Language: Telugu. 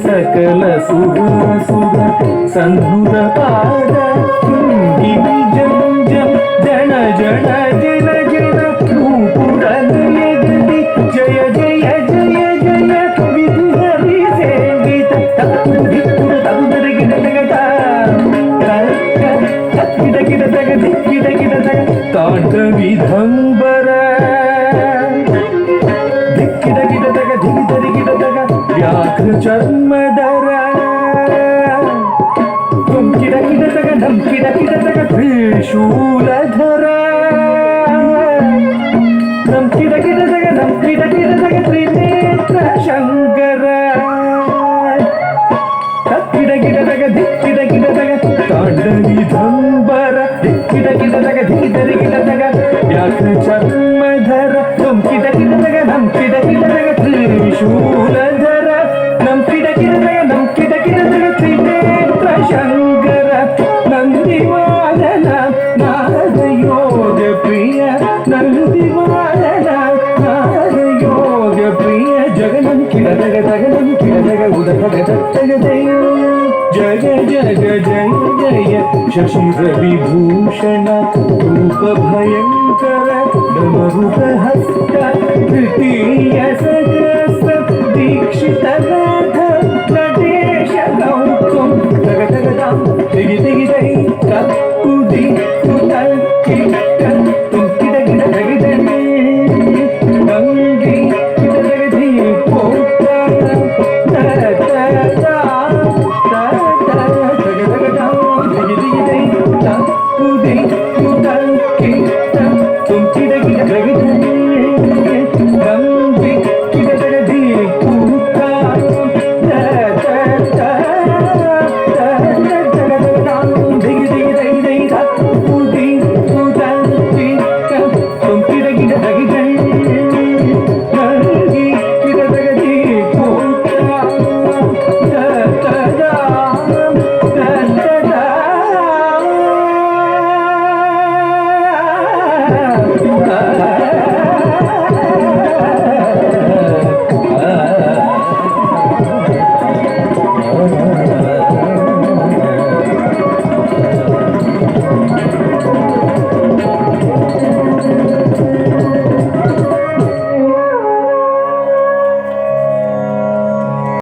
సకల సుర సన్నుర పాద గిరి జం జం జన జన జన జన రూపురలి జయ జయ జయ జయ విధు హరి సేవిత దిక్కుడు తగుదర గిడ తగట గిడ గిడ తగ గిడ గిడ తగ తాండ విధంబర దిక్కిడ గిడ తగ దిగిదరి గిడ తగ వ్యాఘ్ర చర్మధర కిడ కిడ తగ ఢం కిడ కిడ తగ త్రిశూలధర ఢం కిడ కిడ తగ ఢం కిడ కిడ తగ త్రినేత్ర శంకర కిడ కిడ తగ దిక్కిడ కిడ తగ తాండవి దంబర దిక్కిడ కిడ తగ దిగిదరి కిడ తగ వ్యాఘ్ర చర్మధర ఢం కిడ కిడ తగ ఢం కిడ కిడ తగ త్రిశూలధర నం కిడ కిడ తగ నం కిడ కిడ తగ త్రినేత్ర శంకర నందివాదన నారదయోగ ప్రియ నందివాదన నారదయోగ ప్రియ జగనం కిడ తగ తగనం కిడ తగ ఉదగ తగ జయ జయ జయ జయ శశిర విభూషణ రూప భయంకర డమరుక హస్త తృతీయ సహస్ర దీక్షిత